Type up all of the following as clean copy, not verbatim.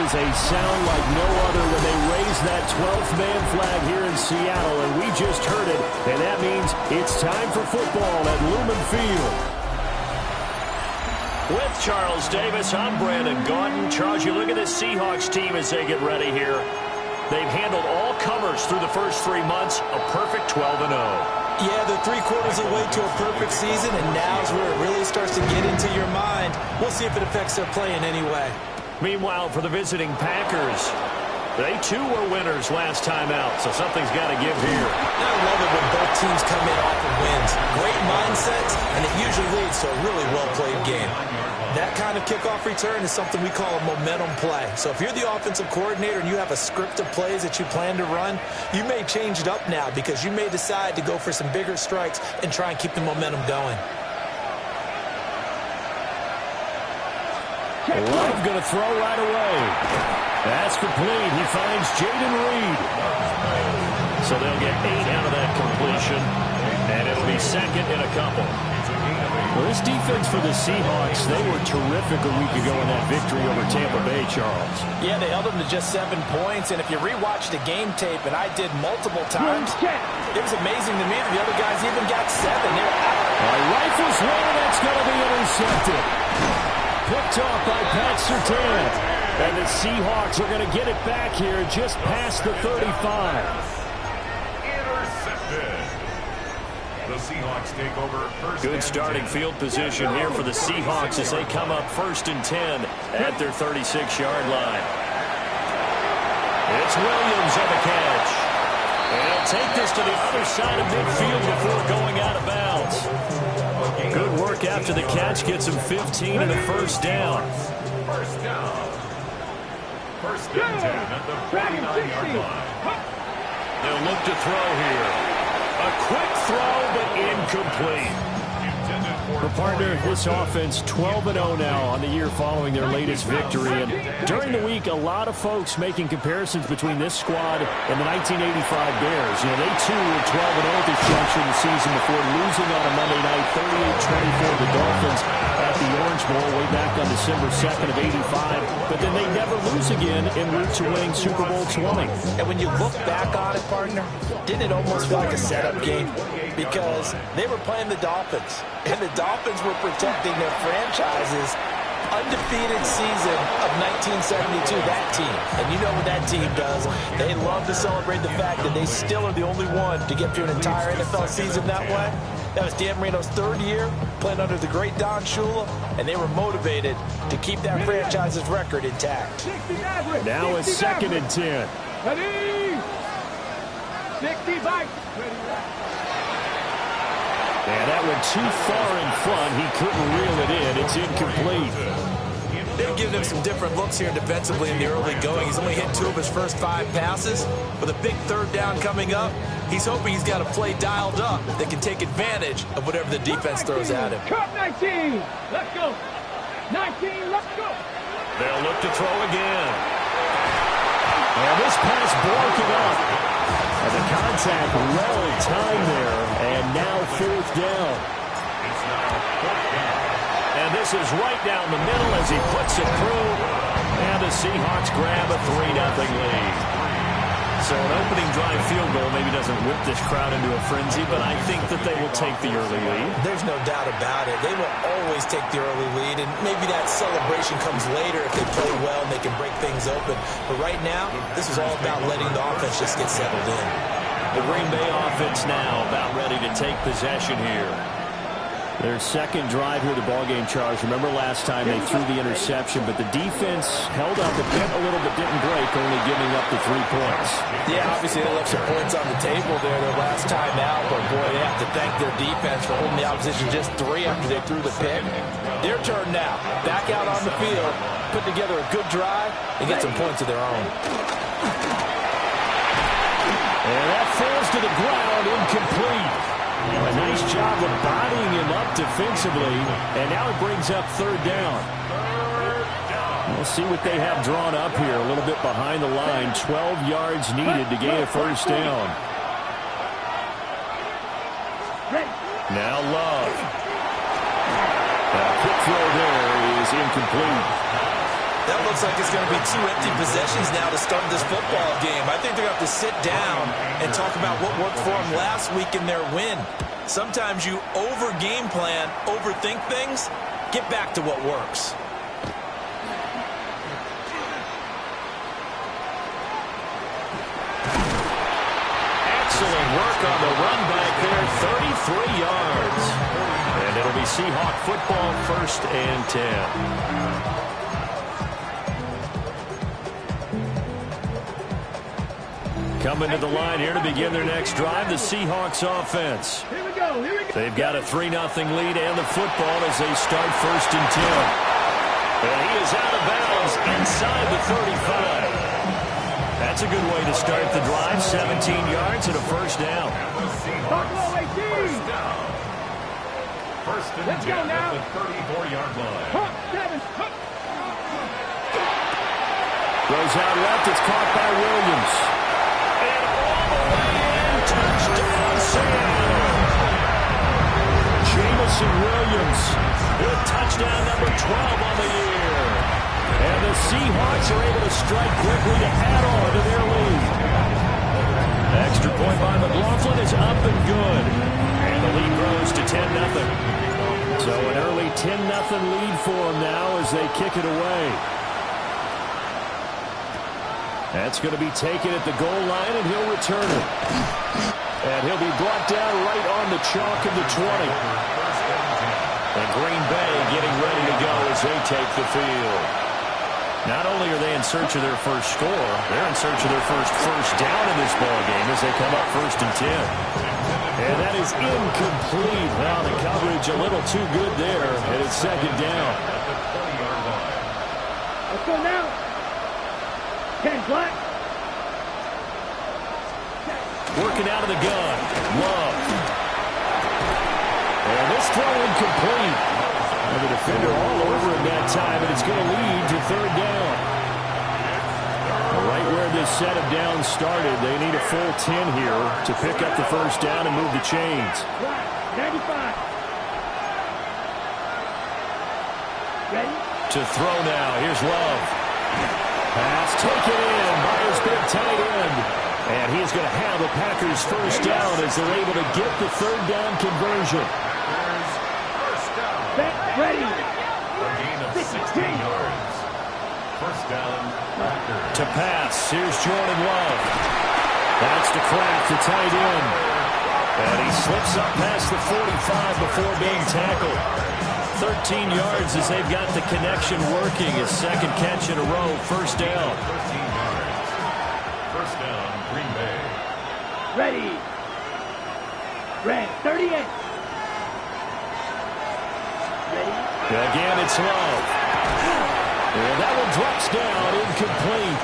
is a sound like no other when they raise that 12th man flag here in Seattle, and we just heard it, and that means it's time for football at Lumen Field. With Charles Davis, I'm Brandon Gaudin. Charles, you look at this Seahawks team as they get ready here. They've handled all comers through the first 3 months, a perfect 12-0. Yeah, they're 3/4 of the way to a perfect season, and now's where it really starts to get into your mind. We'll see if it affects their play in any way. Meanwhile, for the visiting Packers, they too were winners last time out, so something's got to give here. I love it when both teams come in off of wins. Great mindsets, and it usually leads to a really well-played game. That kind of kickoff return is something we call a momentum play. So if you're the offensive coordinator and you have a script of plays that you plan to run, you may change it up now because you may decide to go for some bigger strikes and try and keep the momentum going. Love going to throw right away. That's complete. He finds Jaden Reed. So they'll get 8 out of that completion, and it'll be second in a couple. Well, this defense for the Seahawks, they were terrific a week ago in that victory over Tampa Bay, Charles. Yeah, they held them to just 7 points, and if you rewatch the game tape, and I did multiple times, it was amazing to me that the other guys even got 7. They were out. Rifles one, that's going to be intercepted. Picked off by Pat Surtain. And the Seahawks are going to get it back here just past the 35. The Seahawks take over first. Good starting field position here for the Seahawks as they come up 1st and 10 at their 36-yard line. It's Williams on the catch. And he'll take this to the other side of midfield before going out of bounds. Good work after the catch. Gets him 15 and a first down. First down. First and 10 at the 49-yard line. They'll look to throw here. A quick throw, but incomplete. For partner, this offense 12-0 now on the year following their latest victory. And during the week, a lot of folks making comparisons between this squad and the 1985 Bears. You know, they too were 12-0 at this juncture in the season before losing on a Monday night, 38-24 the Dolphins at the Orange Bowl way back on December 2nd of 85. But then they never lose again en route to winning Super Bowl 20. And when you look back on it, partner, didn't it almost feel like a setup game? Because they were playing the Dolphins, and the Dolphins were protecting their franchise's undefeated season of 1972, that team. And you know what that team does. They love to celebrate the fact that they still are the only one to get through an entire NFL season that way. That was Dan Marino's 3rd year, playing under the great Don Shula, and they were motivated to keep that franchise's record intact. Now it's 2nd and 10. Ready? 65. And that went too far in front. He couldn't reel it in. It's incomplete. They've given him some different looks here defensively in the early going. He's only hit 2 of his first 5 passes. With a big 3rd down coming up, he's hoping he's got a play dialed up that can take advantage of whatever the defense throws at him. Cut 19. Let's go. 19, let's go. They'll look to throw again. And this pass broken up. And the contact well timed there, and now 4th down. And this is right down the middle as he puts it through, and the Seahawks grab a 3-0 lead. So an opening drive field goal maybe doesn't whip this crowd into a frenzy, but I think that they will take the early lead. There's no doubt about it. They will always take the early lead, and maybe that celebration comes later if they play well and they can break things open. But right now, this is all about letting the offense just get settled in. The Green Bay offense now about ready to take possession here. Their 2nd drive here, the ballgame, Charles. Remember last time they threw the interception, but the defense held up a bit, a little bit, didn't break, only giving up the 3 points. Yeah, obviously they left some points on the table there their last time out, but boy, they have to thank their defense for holding the opposition just 3 after they threw the pick. Their turn now, back out on the field, put together a good drive, and get some points of their own. And that falls to the ground, incomplete. A nice job of bodying him up defensively, and now it brings up 3rd down. We'll see what they have drawn up here, a little bit behind the line. 12 yards needed to gain a 1st down. Now Love. A quick throw there is incomplete. That looks like it's going to be 2 empty possessions now to start this football game. I think they're going to have to sit down and talk about what worked for them last week in their win. Sometimes you over-game plan, overthink things. Get back to what works. Excellent work on the run back there, 33 yards. And it'll be Seahawk football, 1st and 10. Coming to the line here to begin their next drive, the Seahawks offense. Here we go. They've got a 3-0 lead and the football as they start 1st and 10. And he is out of bounds inside the 35. That's a good way to start the drive. 17 yards and a 1st down. Talk low, 18. 1st and Let's 10 go now. at the 34-yard line. Hump, 7. Hump. Goes out left. It's caught by Williams. And all the way in. Touchdown, Seattle. Jamison Williams with touchdown number 12 on the year. And the Seahawks are able to strike quickly to add on to their lead. Extra point by McLaughlin is up and good. And the lead grows to 10-0. So an early 10-0 lead for them now as they kick it away. That's going to be taken at the goal line, and he'll return it. And he'll be brought down right on the chalk of the 20. And Green Bay getting ready to go as they take the field. Not only are they in search of their first score, they're in search of their first down in this ballgame as they come up 1st and 10. And that is incomplete. Now the coverage a little too good there, and it's 2nd down. Let's go now. 10 black. Working out of the gun. Love. And this throw incomplete. And the defender all over him that time, and it's going to lead to 3rd down. Right where this set of downs started, they need a full 10 here to pick up the 1st down and move the chains. 95. Ready? To throw now. Here's Love. Pass taken in by his big tight end. And he's going to have the Packers 1st down as they're able to get the 3rd down conversion. Set, ready. A gain of 16 yards. 1st down, Packers. To pass. Here's Jordan Love. That's to Kraft, the tight end. And he slips up past the 45 before being tackled. 13 yards as they've got the connection working. His 2nd catch in a row, 1st down. 13 yards. 1st down, Green Bay. Ready. Red, 38. Ready. Again, it's Love. And that one drops down, incomplete.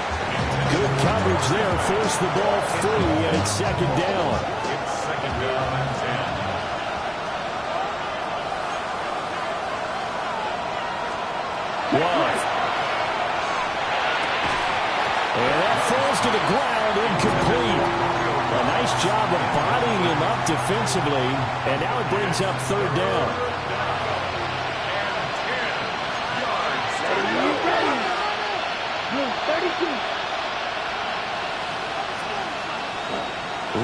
Good coverage there, forced the ball free, and it's 2nd down. It's 2nd down and 10. Love. And that falls to the ground, incomplete. A nice job of bodying him up defensively, and now it brings up 3rd down. Ready. Move, 32.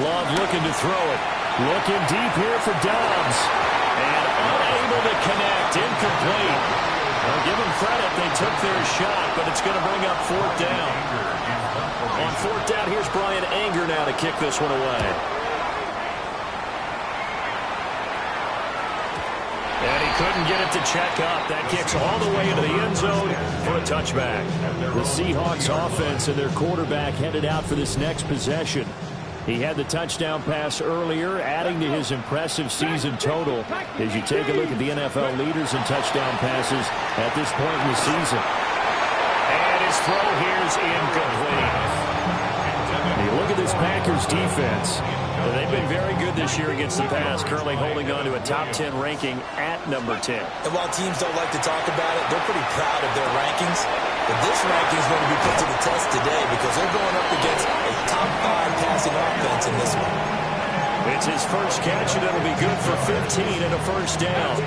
Love looking to throw it. Looking deep here for Dobbs. And unable to connect, incomplete. Well, give them credit. They took their shot, but it's going to bring up 4th down. On 4th down, here's Brian Anger now to kick this one away. And he couldn't get it to check up. That kicks all the way into the end zone for a touchback. The Seahawks offense and their quarterback headed out for this next possession. He had the touchdown pass earlier, adding to his impressive season total as you take a look at the NFL leaders in touchdown passes at this point in the season. And his throw here is incomplete. And you look at this Packers defense. They've been very good this year against the pass, currently holding on to a top 10 ranking at number 10. And while teams don't like to talk about it, they're pretty proud of their rankings. But this ranking is going to be put to the test today because they're going up against a top 5 passing offense in this one. It's his first catch, and it'll be good for 15 and a 1st down.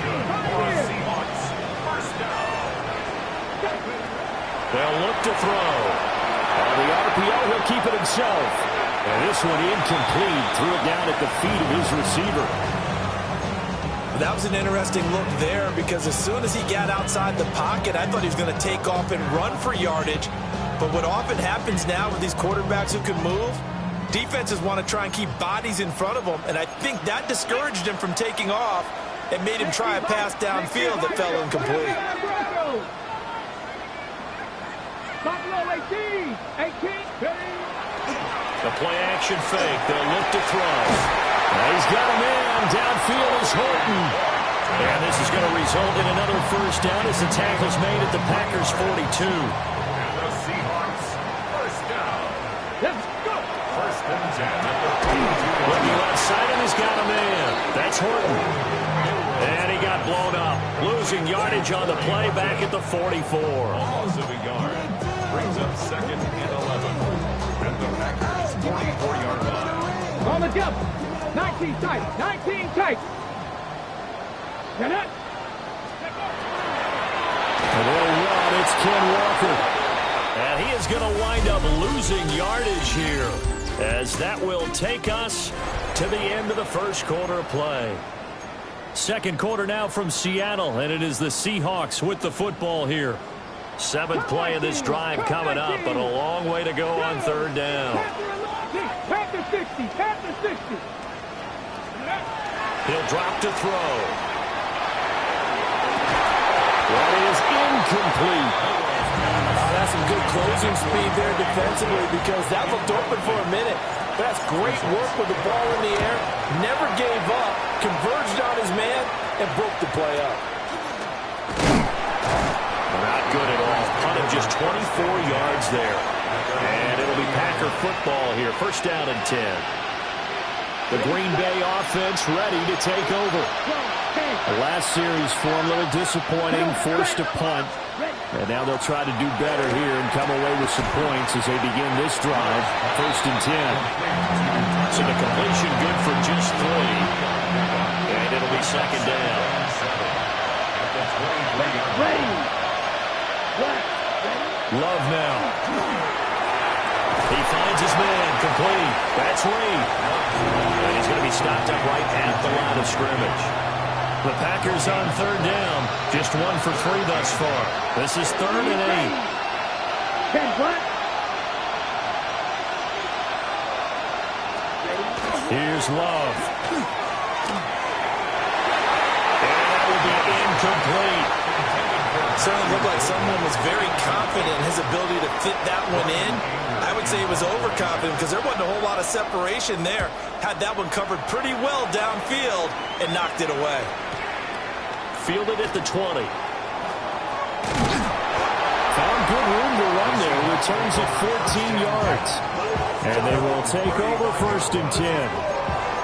Seahawks, 1st down. They'll look to throw. On the RPO, he'll keep it himself. And this one incomplete. Threw it down at the feet of his receiver. That was an interesting look there because as soon as he got outside the pocket, I thought he was going to take off and run for yardage. But what often happens now with these quarterbacks who can move, defenses want to try and keep bodies in front of them, and I think that discouraged him from taking off and made him try a pass downfield that fell incomplete. The play action fake. They'll look to throw. Now he's got a man. Downfield is Horton. And this is going to result in another first down as the tackle's made at the Packers' 42. And the Seahawks, first down. Let's go. First and 10 at the 42. Looking outside him, he's got a man. That's Horton. And he got blown up. Losing yardage on the play back at the 44. Loss of a yard. Brings up second and 11. And the Packers' 44-yard line. On the jump. 19 tight. 19 tight. Get it. And they'll run. It's Ken Walker. And he is going to wind up losing yardage here, as that will take us to the end of the first quarter of play. Second quarter now from Seattle, and it is the Seahawks with the football here. Seventh play of this drive coming up, but a long way to go on third down. Tap the 60. Tap the 60. He'll drop to throw. That is incomplete. That's some good closing speed there defensively because that looked open for a minute. That's great work with the ball in the air. Never gave up, converged on his man, and broke the play up. Not good at all. Punted just 24 yards there. And it'll be Packer football here. First down and 10. The Green Bay offense ready to take over. The last series for them, a little disappointing, forced a punt. And now they'll try to do better here and come away with some points as they begin this drive. First and 10. So the completion good for just 3. And it'll be second down. Love now. He finds his man, complete. That's Reed. And he's going to be stopped up right at the line of scrimmage. The Packers on third down. Just 1 for 3 thus far. This is third and 8. Here's Love. And that will be incomplete. Certainly looked like someone was very confident in his ability to fit that one in. I would say he was overconfident because there wasn't a whole lot of separation there. Had that one covered pretty well downfield and knocked it away. Fielded at the 20. Found good room to run there. Returns at 14 yards. And they will take over first and 10.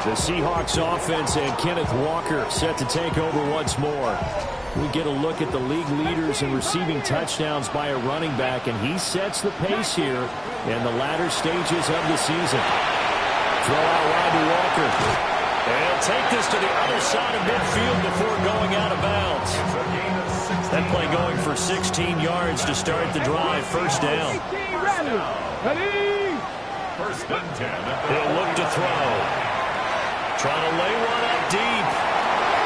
The Seahawks offense and Kenneth Walker set to take over once more. We get a look at the league leaders in receiving touchdowns by a running back, and he sets the pace here in the latter stages of the season. Throw out wide to Walker. And he'll take this to the other side of midfield before going out of bounds. That play going for 16 yards to start the drive. First down. First and 10. He'll look to throw. Trying to lay one up deep.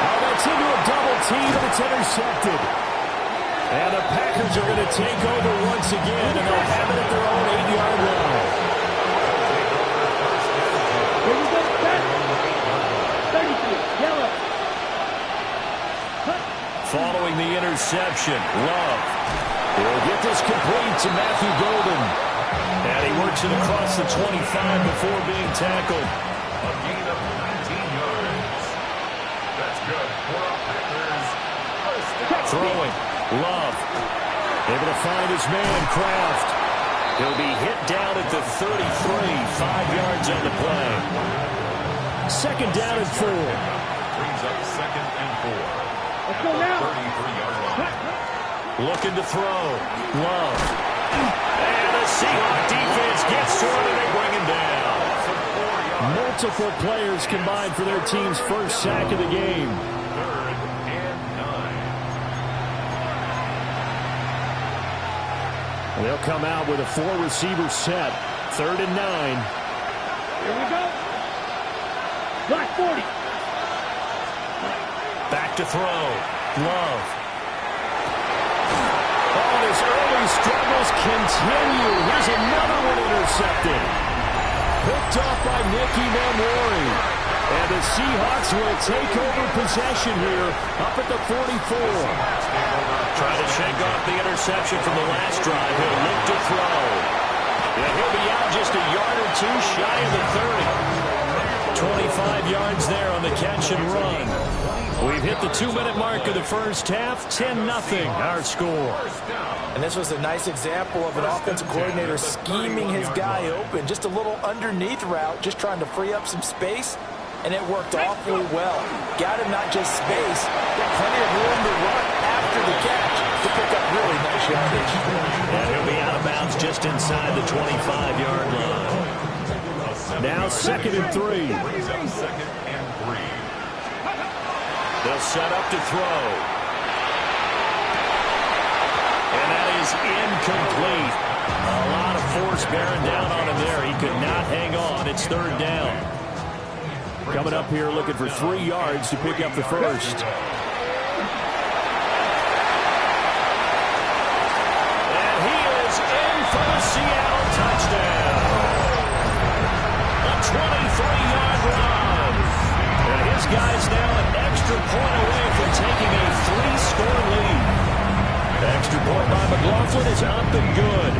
Oh, that's into a double team, and it's intercepted. And the Packers are going to take over once again, and they'll have it at their own 8-yard line. Following the interception, Love. He'll get this complete to Matthew Golden. And he works it across the 25 before being tackled. A gain of 19 yards. That's good for the Packers. First down. Throwing. Love. Able to find his man, Kraft. He'll be hit down at the 33. 5 yards on the play. Second down and 4. Brings up second and 4. Let's go now. 33-yard line. Looking to throw. Love. And the Seahawks defense gets to him and they bring him down. Multiple players combined for their team's first sack of the game. Third and 9. They'll come out with a 4-receiver set. 3rd and 9. Here we go. Black 40. Back to throw. Love. Oh, and his early struggles continue. Here's another one intercepted. Picked off by Nicky Memori. And the Seahawks will take over possession here up at the 44. Trying to shake off the interception from the last drive. He'll look to throw. And he'll be out just a yard or two shy of the 30. 25 yards there on the catch and run. We've hit the 2-minute mark of the first half. 10-0 our score. And this was a nice example of an offensive coordinator scheming his guy open. Just a little underneath route, just trying to free up some space. And it worked awfully well. Got him not just space, but plenty of room to run after the catch to pick up really nice yardage. And he'll be out of bounds just inside the 25-yard line. Now 2nd and 3. They'll set up to throw. And that is incomplete. A lot of force bearing down on him there. He could not hang on. It's 3rd down. Coming up here looking for 3 yards to pick up the first. And he is in for the Seattle touchdown. A 23-yard run. And his guy's now an extra point away from taking a 3-score lead. The extra point by McLaughlin is up and good.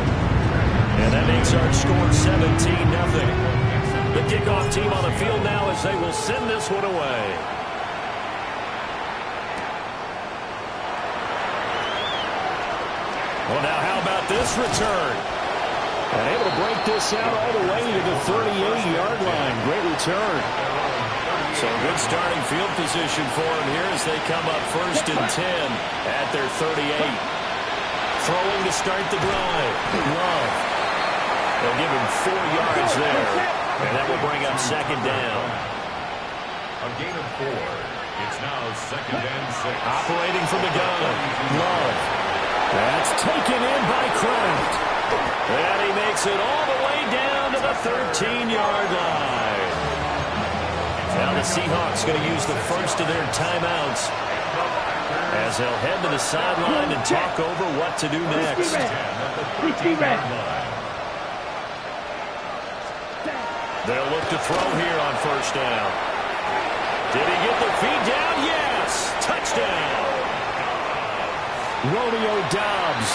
And that makes our score 17-0. The kickoff team on the field now as they will send this one away. Well, now how about this return? And able to break this out all the way to the 38-yard line. Great return. So good starting field position for him here as they come up 1st and 10 at their 38. Throwing to start the drive. Love. They'll give him 4 yards there. And that will bring up 2nd down. A gain of 4. It's now 2nd and 6. Operating from the gun. Love. That's taken in by Kraft. And he makes it all the way down to the 13-yard line. Now the Seahawks going to use the first of their timeouts as they'll head to the sideline and talk over what to do next. They'll look to throw here on 1st down. Did he get the feet down? Yes! Touchdown! Romeo Doubs.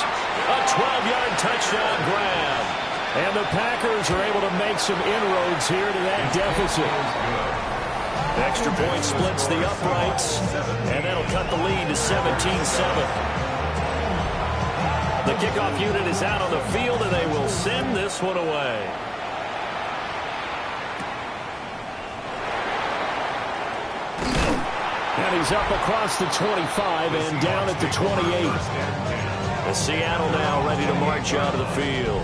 A 12-yard touchdown grab. And the Packers are able to make some inroads here to that deficit. Extra point splits the uprights. And that'll cut the lead to 17-7. The kickoff unit is out on the field, and they will send this one away. And he's up across the 25 and down at the 28. The Seattle now ready to march out of the field.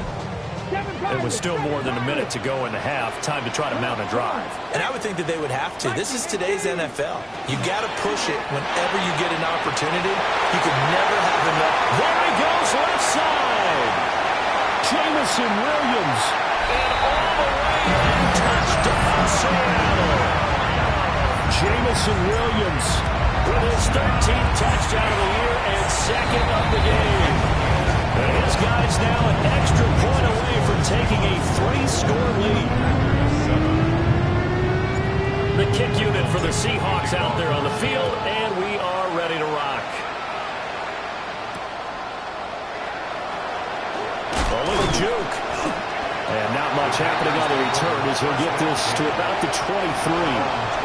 It was still more than a minute to go in the half. Time to try to mount a drive. And I would think that they would have to. This is today's NFL. You got to push it whenever you get an opportunity. You could never have enough. There he goes, left side. Jamison Williams. And all the way in. Touchdown, Seattle. Jamison Williams with his 13th touchdown of the year and 2nd of the game. And his guy's now an extra point away from taking a 3-score lead. The kick unit for the Seahawks out there on the field, and we are ready to rock. A little juke. And not much happening on the return as he'll get this to about the 23.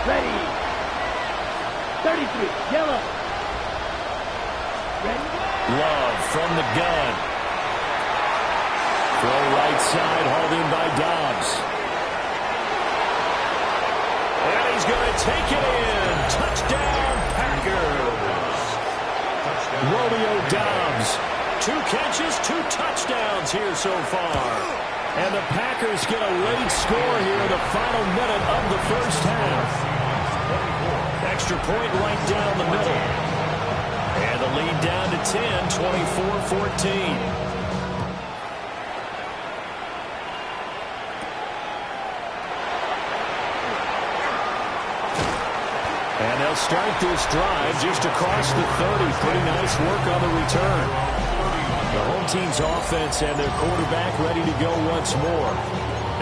Ready. 33. Yellow. Ready. Love from the gun. Throw right side, hauled in by Doubs. And he's going to take it in. Touchdown, Packers. Romeo Doubs. 2 catches, 2 touchdowns here so far. And the Packers get a late score here in the final minute of the first half. Extra point right down the middle. And the lead down to 10, 24-14. And they'll start this drive just across the 30. Pretty nice work on the return. The home team's offense and their quarterback ready to go once more.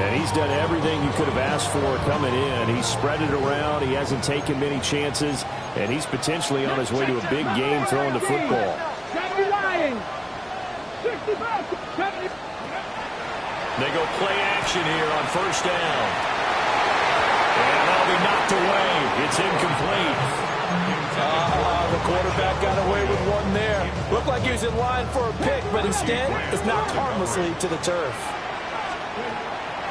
And he's done everything you could have asked for coming in. He's spread it around. He hasn't taken many chances. And he's potentially on his way to a big game throwing the football. They go play action here on first down. And that'll be knocked away. It's incomplete. The quarterback got away with one there. Looked like he was in line for a pick, but instead it's knocked harmlessly to the turf.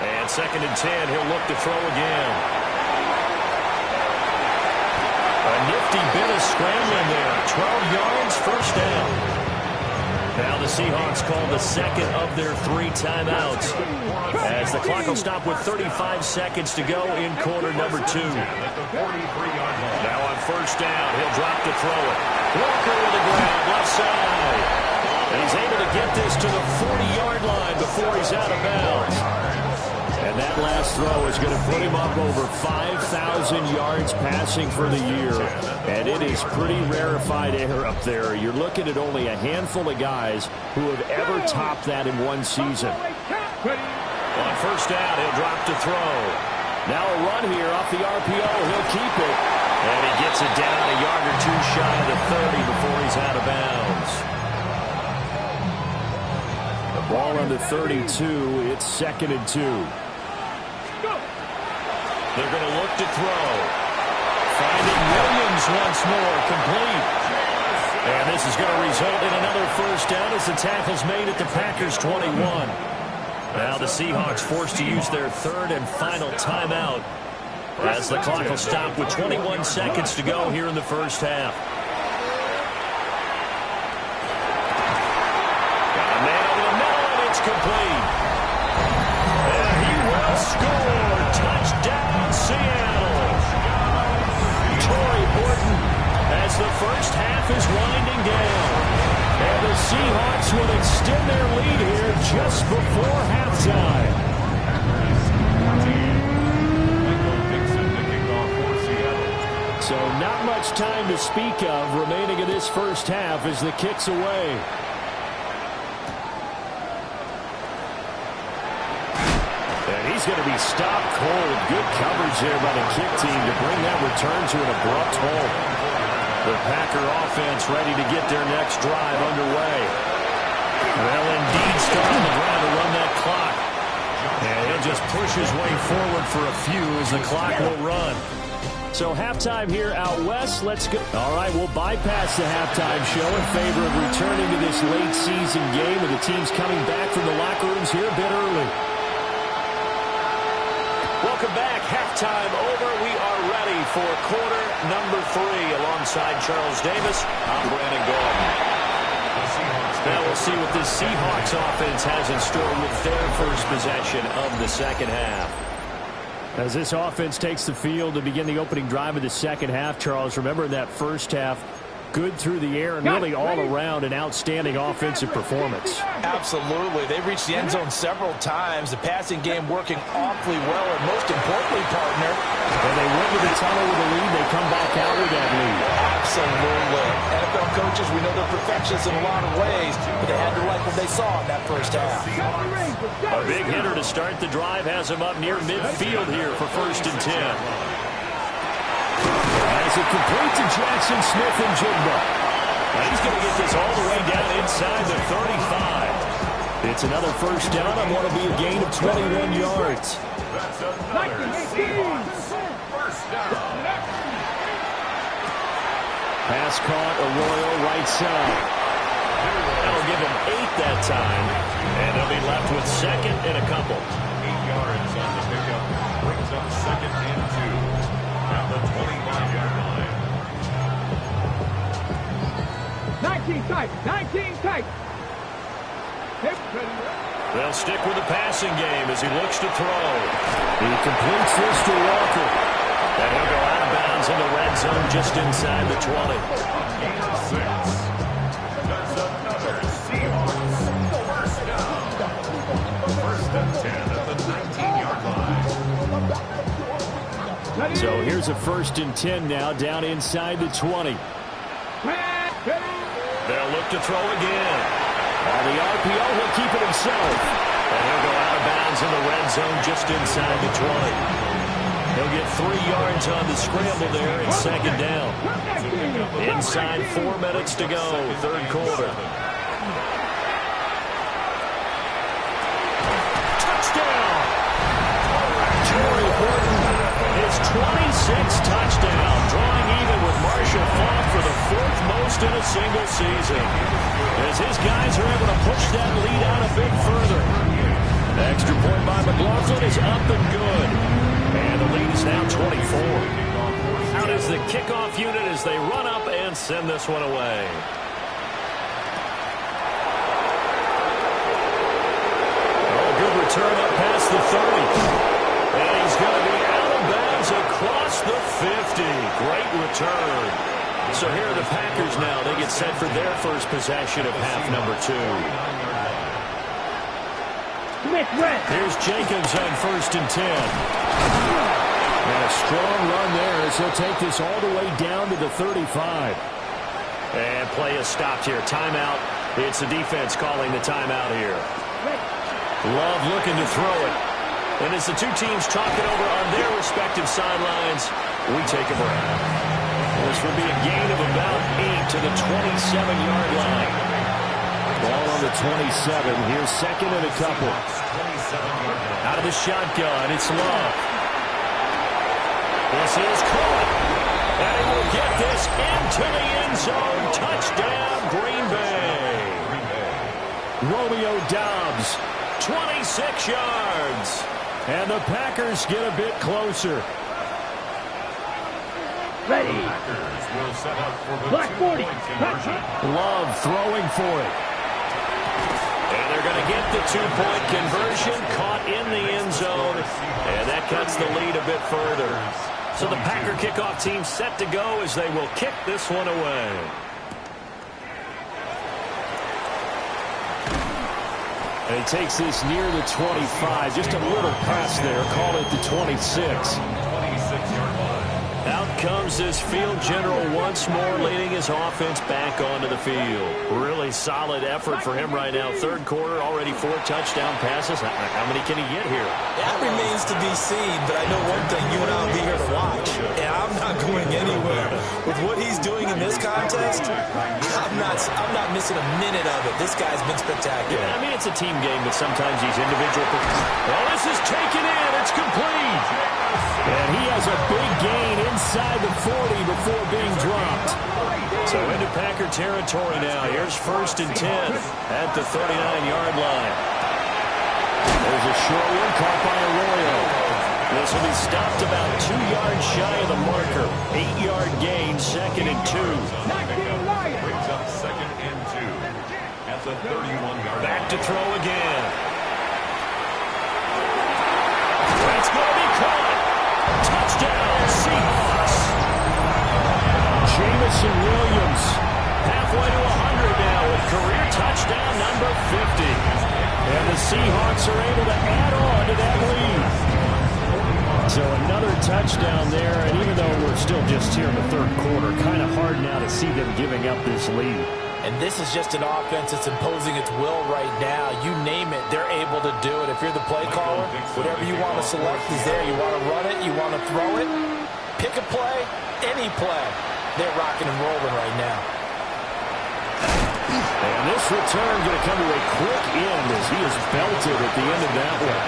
And 2nd and 10, he'll look to throw again. A nifty bit of scrambling there. 12 yards, first down. Now the Seahawks call the second of their 3 timeouts, as the clock will stop with 35 seconds to go in quarter number 2. Now on first down, he'll drop to throw it. Walker with the grab, left side. And he's able to get this to the 40-yard line before he's out of bounds. And that last throw is going to put him up over 5,000 yards passing for the year. And it is pretty rarefied air up there. You're looking at only a handful of guys who have ever topped that in one season. On first down, he'll drop to throw. Now a run here off the RPO. He'll keep it. And he gets it down a yard or 2 shy of the 30 before he's out of bounds. The ball on the 32. It's 2nd and 2. They're going to look to throw. Finding Williams once more, complete. And this is going to result in another first down as the tackle's made at the Packers' 21. Now the Seahawks forced to use their 3rd and final timeout, as the clock will stop with 21 seconds to go here in the first half. Got a man over the middle, and it's complete. And he will score. Touchdown, Seattle. Torrey Horton, as the first half is winding down. And the Seahawks will extend their lead here just before halftime. So not much time to speak of remaining in this first half as the kick's away. And he's going to be stopped cold. Good coverage there by the kick team to bring that return to an abrupt halt. The Packer offense ready to get their next drive underway. Well, indeed, start on the ground to run that clock. And he'll just push his way forward for a few as the clock will run. So halftime here out west. Let's go. All right, we'll bypass the halftime show in favor of returning to this late season game with the teams coming back from the locker rooms here a bit early. Welcome back. Halftime over. We are ready for quarter number 3 alongside Charles Davis. I'm Brandon Gordon. Now we'll see what this Seahawks offense has in store with their first possession of the second half. As this offense takes the field to begin the opening drive of the second half, Charles, remember in that first half, good through the air and really all around an outstanding offensive performance. Absolutely. They reached the end zone several times. The passing game working awfully well, and most importantly, partner, when they went to the tunnel with a lead, they come back out with that lead. Absolutely. NFL coaches, we know they're perfectionists in a lot of ways, but they had to like what they saw in that first half. A big hitter to start the drive has him up near midfield here for 1st and 10. As it completes to Jackson Smith-Njigba. And he's going to get this all the way down inside the 35. It's another first down on what will be a gain of 21 yards. Pass caught, Arroyo right side. That'll give him 8 that time. And they'll be left with 2nd and a couple. 8 yards on the pickup. Brings up 2nd and 2. At the 25-yard line. 19 tight, 19 tight. They'll stick with the passing game as he looks to throw. He completes this to Walker. And he'll go out of bounds in the red zone just inside the 20. So here's a 1st and 10 now, down inside the 20. They'll look to throw again. On the RPO, he'll keep it himself. And he'll go out of bounds in the red zone just inside the 20. He'll get 3 yards on the scramble there and 2nd down. Inside 4 minutes to go, 3rd quarter. Touchdown! Joey Horton, his 26th touchdown, drawing even with Marshall Faulk for the 4th most in a single season. As his guys are able to push that lead out a bit further. The extra point by McLaughlin is up and good. And the lead is now 24. Out is the kickoff unit as they run up and send this one away. Oh, good return up past the 30. And he's going to be out of bounds across the 50. Great return. So here are the Packers now. They get set for their first possession of half number 2. Here's Jacobs on 1st and 10. And a strong run there as he'll take this all the way down to the 35. And play is stopped here. Timeout. It's the defense calling the timeout here. Love looking to throw it. And as the two teams talk it over on their respective sidelines, we take a break. This will be a gain of about 8 to the 27-yard line. Ball on the 27. Here's 2nd and a couple. Out of the shotgun, it's Love. This is caught. And he will get this into the end zone. Touchdown, Green Bay. Romeo Doubs, 26 yards. And the Packers get a bit closer. Ready. Black 40. Love throwing for it. And they're going to get the 2-point conversion, caught in the end zone. And that cuts the lead a bit further. So the Packer kickoff team set to go as they will kick this one away. And he takes this near the 25. Just a little pass there. Call it the 26. Out comes this field general once more, leading his offense back onto the field. Really solid effort for him right now. 3rd quarter, already 4 touchdown passes. How many can he get here? That remains to be seen, but I know one thing, you and I will be here to watch. And I'm not going anywhere. With what he's doing in this contest, I'm not missing a minute of it. This guy's been spectacular. Yeah, I mean, it's a team game, but sometimes these individual... Well, this is taken in. It's complete. And he has a big gain inside the 40 before being dropped. So into Packer territory now. Here's 1st and 10 at the 39-yard line. There's a short one caught by Arroyo. This will be stopped about 2 yards shy of the marker. 8-yard gain, 2nd and 2. Brings up 2nd and 2 at the 31-yard line. Back to throw again. That's going to be caught. Touchdown, Seahawks. Jamison Williams, halfway to 100 now with career touchdown number 50. And the Seahawks are able to add on to that lead. So another touchdown there, and even though we're still just here in the 3rd quarter, kind of hard now to see them giving up this lead. And this is just an offense that's imposing its will right now. You name it, they're able to do it. If you're the play caller, whatever you want to select is there. You want to run it, you want to throw it, pick a play, any play. They're rocking and rolling right now. And this return going to come to a quick end as he is belted at the end of that one.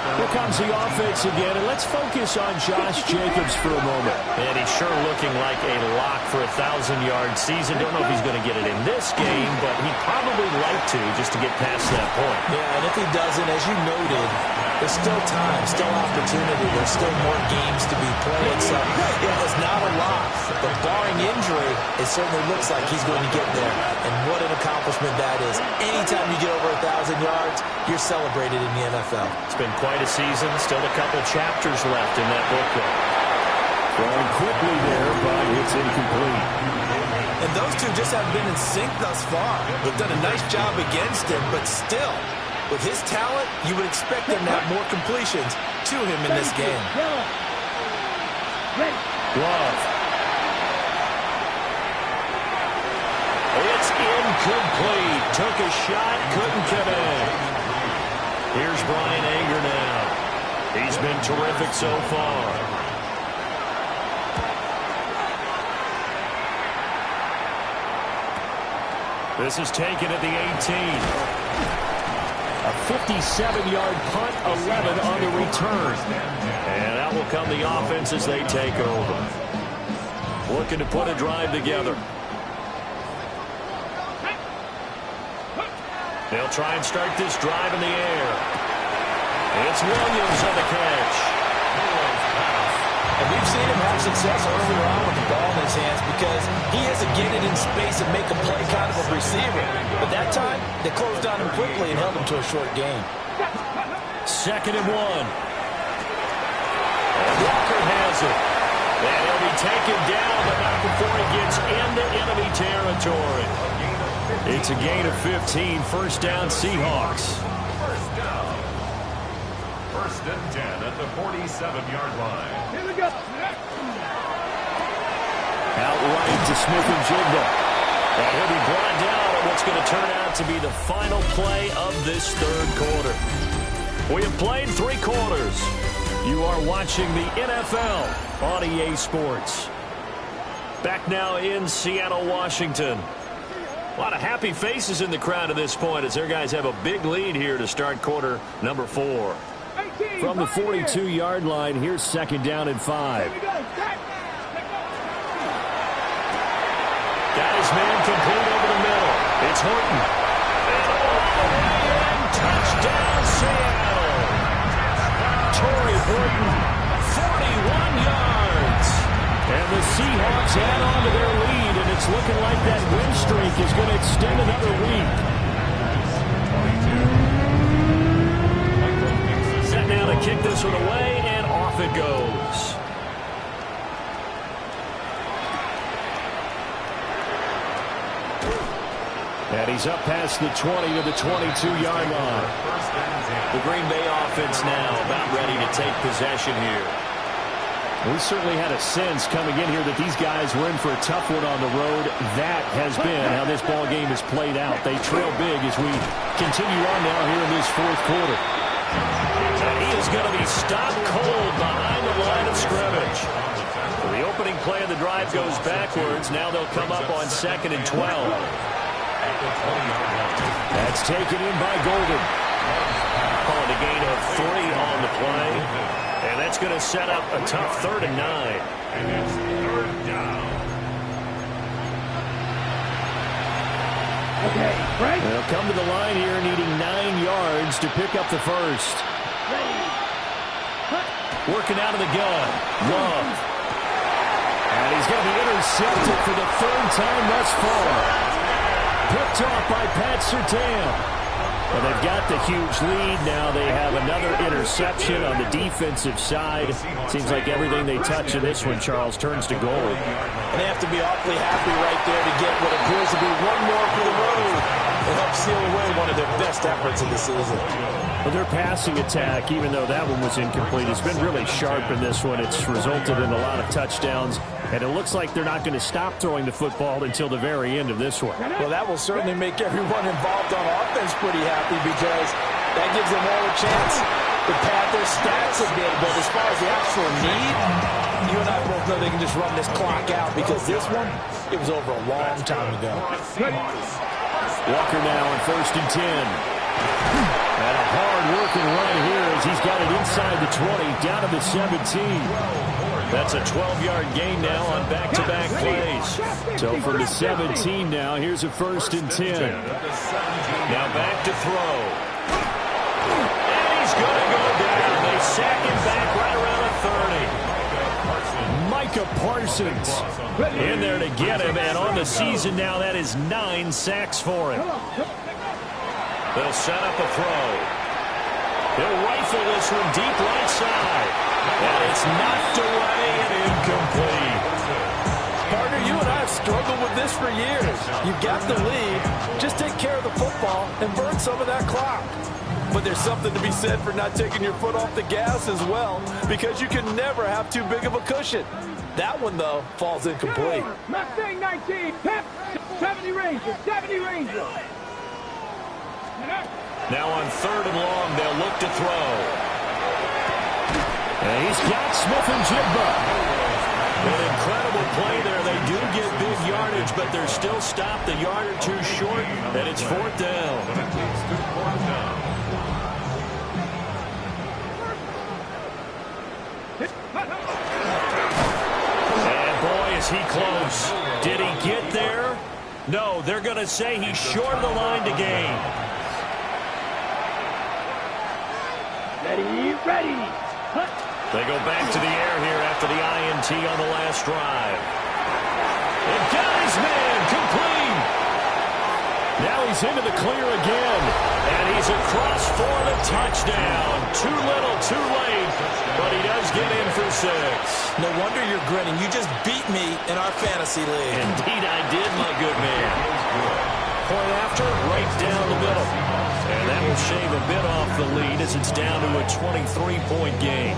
Here comes the offense again, and let's focus on Josh Jacobs for a moment. And he's sure looking like a lock for a 1,000-yard season. Don't know if he's going to get it in this game, but he'd probably like to just to get past that point. Yeah, and if he doesn't, as you noted, there's still time, still opportunity. There's still more games to be played. So it was not a lock, but barring injury, it certainly looks like he's going to get there. And what an accomplishment that is. Anytime you get over 1,000 yards, you're celebrated in the NFL. It's been quite a season. Still a couple chapters left in that booklet. Throwing quickly there, but it's incomplete. And those two just haven't been in sync thus far. They've done a nice job against him, but still, with his talent, you would expect them to have more completions to him in this game. Love. It's incomplete. Took a shot, couldn't connect. Here's Brian Anger now. He's been terrific so far. This is taken at the 18. A 57-yard punt, 11 on the return. And out will come the offense as they take over. Looking to put a drive together. They'll try and start this drive in the air. It's Williams on the catch. And we've seen him have success earlier on with the ball in his hands because he has to get it in space and make a play kind of a receiver. But that time, they closed on him quickly and held him to a short gain. 2nd and 1. And Walker has it. And he'll be taken down, but not before he gets into enemy territory. It's a gain of 15. First down, Seahawks. First and 10 at the 47-yard line. Here we go. Outright to Smith-Njigba. And he'll be brought down on what's going to turn out to be the final play of this third quarter. We have played 3 quarters. You are watching the NFL on EA Sports. Back now in Seattle, Washington. A lot of happy faces in the crowd at this point as their guys have a big lead here to start quarter number 4. From the 42-yard line, here's 2nd down and 5. Got his man complete over the middle. It's Horton. And touchdown, Seattle. Torrey Horton, 41 yards. And the Seahawks add on to their lead, and it's looking like that win streak is going to extend another week. Set now to kick this one away, and off it goes. And he's up past the 20 to the 22-yard line. The Green Bay offense now about ready to take possession here. We certainly had a sense coming in here that these guys were in for a tough one on the road. That has been how this ball game has played out. They trail big as we continue on now here in this fourth quarter. And he is going to be stopped cold behind the line of scrimmage. The opening play of the drive goes backwards. Now they'll come up on 2nd and 12. That's taken in by Golden. Calling a gain of 3 on the play. And that's going to set up a tough 3rd and 9. And it's 3rd down. Okay, Frank. They'll come to the line here needing 9 yards to pick up the first. Working out of the gun. Love. And he's going to be intercepted for the 3rd time thus far. Picked off by Pat Surtain. Well, they've got the huge lead. Now they have another interception on the defensive side. Seems like everything they touch in this one, Charles, turns to gold. And they have to be awfully happy right there to get what appears to be one more for the road and help seal away one of their best efforts of the season. Well, their passing attack, even though that one was incomplete, has been really sharp in this one. It's resulted in a lot of touchdowns, and it looks like they're not going to stop throwing the football until the very end of this one. Well, that will certainly make everyone involved on offense pretty happy because that gives them all a chance to pad their stats a bit. But as far as the actual need, you and I both know they can just run this clock out because this one, it was over a long time ago. Walker now on 1st and 10. And a hard-working run here as he's got it inside the 20, down to the 17. That's a 12-yard gain now on back-to-back plays. So from the 17 now, here's a 1st and 10. Now back to throw. And he's going to go down. They sack him back right around the 30. Micah Parsons in there to get him. And on the season now, that is 9 sacks for him. They'll set up a throw. They'll rifle this one deep right side. And it's knocked away and incomplete. Partner, you and I have struggled with this for years. You've got the lead. Just take care of the football and burn some of that clock. But there's something to be said for not taking your foot off the gas as well, because you can never have too big of a cushion. That one, though, falls incomplete. Mustang 19, 70 Ranger, 70 Ranger. Now on 3rd and long, they'll look to throw. And he's got Smith-Njigba. An incredible play there. They do get big yardage, but they're still stopped a yard or two short, and it's 4th down. And boy, is he close. Did he get there? No, they're going to say he's short of the line to gain. Ready. They go back to the air here after the INT on the last drive. And got his man, complete. Now he's into the clear again. And he's across for the touchdown. Too little, too late. But he does get in for 6. No wonder you're grinning. You just beat me in our fantasy league. Indeed I did, my good man. Point after, right down the middle. And that will shave a bit off the lead as it's down to a 23-point game.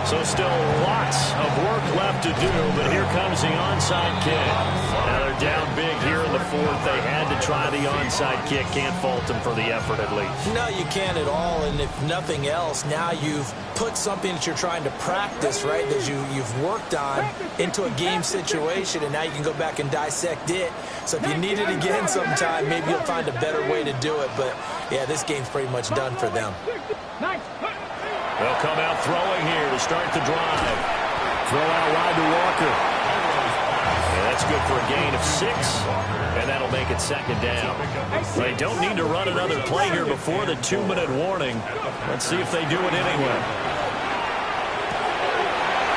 So still lots of work left to do, but here comes the onside kick. Now they're down big here in the 4th. They had to try the onside kick. Can't fault them for the effort at least. No, you can't at all, and if nothing else, now you've put something that you're trying to practice, right, that you've worked on into a game situation, and now you can go back and dissect it. So if you need it again sometime, maybe you'll find a better way to do it. But, yeah, this game's pretty much done for them. They'll come out throwing here to start the drive. Throw out wide to Walker. Yeah, that's good for a gain of 6, and that'll make it 2nd down. They don't need to run another play here before the 2-minute warning. Let's see if they do it anyway.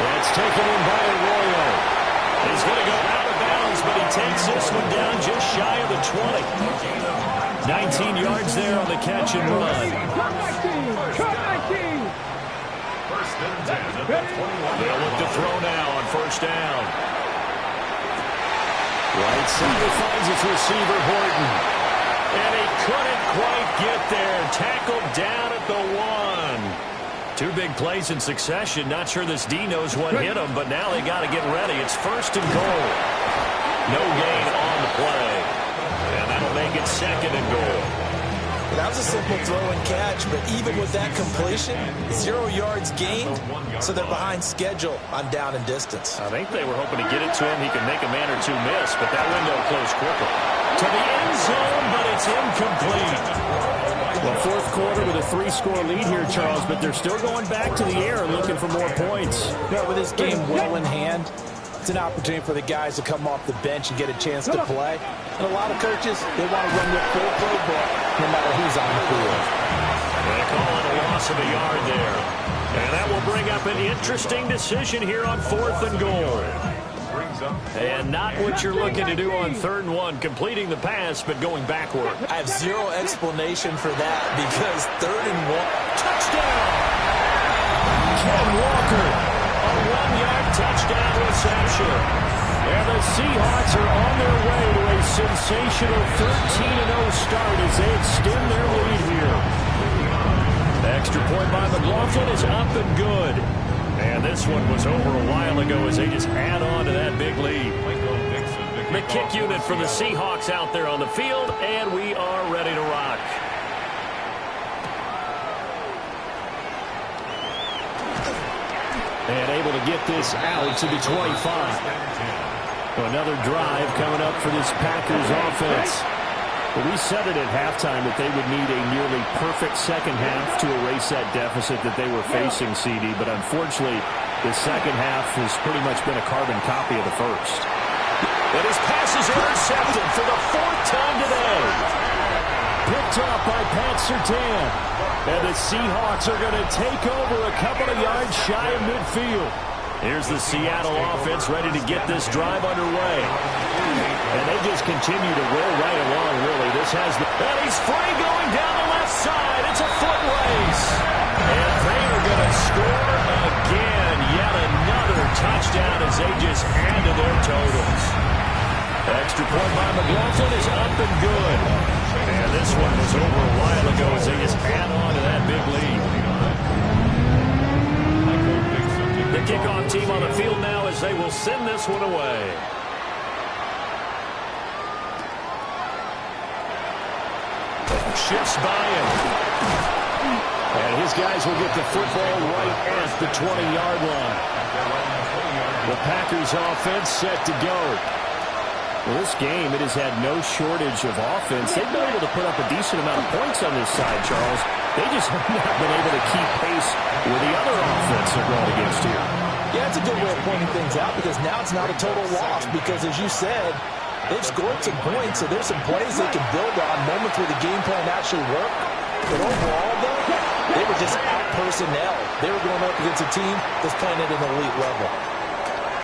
That's taken in by Arroyo. He's going to go out of bounds, but he takes this one down just shy of the 20. 19 yards there on the catch and run. They'll look to throw now on 1st down. Right side finds its receiver, Horton. And he couldn't quite get there. Tackled down at the 1. 2 big plays in succession. Not sure this D knows what hit him, but now they got to get ready. It's 1st and goal. No gain on the play. And that'll make it 2nd and goal. That was a simple throw and catch, but even with that completion, 0 yards gained, so they're behind schedule on down and distance. I think they were hoping to get it to him. He could make a man or 2 miss, but that window closed quickly. To the end zone, but it's incomplete. Well, 4th quarter with a 3-score lead here, Charles, but they're still going back to the air and looking for more points. Yeah, with this game well in hand, it's an opportunity for the guys to come off the bench and get a chance to play. And a lot of coaches, they want to run their full playbook no matter who's on the field. They call it a loss of a yard there. And that will bring up an interesting decision here on 4th and goal. And not what you're looking to do on 3rd and 1, completing the pass, but going backward. I have zero explanation for that because 3rd and 1. Touchdown! Ken Walker, a 1-yard touchdown reception. And the Seahawks are on their way to a sensational 13-0 start as they extend their lead here. The extra point by McLaughlin is up and good. And this one was over a while ago as they just add on to that big lead. The kick unit for the Seahawks out there on the field, and we are ready to rock. And able to get this out to the 25. Another drive coming up for this Packers offense. Well, we said it at halftime that they would need a nearly perfect second half to erase that deficit that they were facing, CD. But unfortunately, the second half has pretty much been a carbon copy of the first. And his pass is intercepted for the 4th time today. Picked up by Pat Surtain. And the Seahawks are going to take over a couple of yards shy of midfield. Here's the Seattle offense ready to get this drive underway. And they just continue to roll right along, really. This has the... And he's free going down the left side. It's a foot race. And they are going to score again. Yet another touchdown as they just add to their totals. Extra point by McLaughlin is up and good. And this one was over a while ago as they just add on to that big lead. The kickoff team on the field now as they will send this one away. Shifts by him. And his guys will get the football right at the 20-yard line. The Packers offense set to go. Well, this game, it has had no shortage of offense. They've been able to put up a decent amount of points on this side, Charles. They just have not been able to keep pace with the other offense they're going against here. Yeah, it's a good way of pointing things out because now it's not a total loss because, as you said, they've scored some points, so there's some plays they can build on, moments where the game plan actually worked. But overall, though, they were just out personnel. They were going up against a team that's playing at an elite level.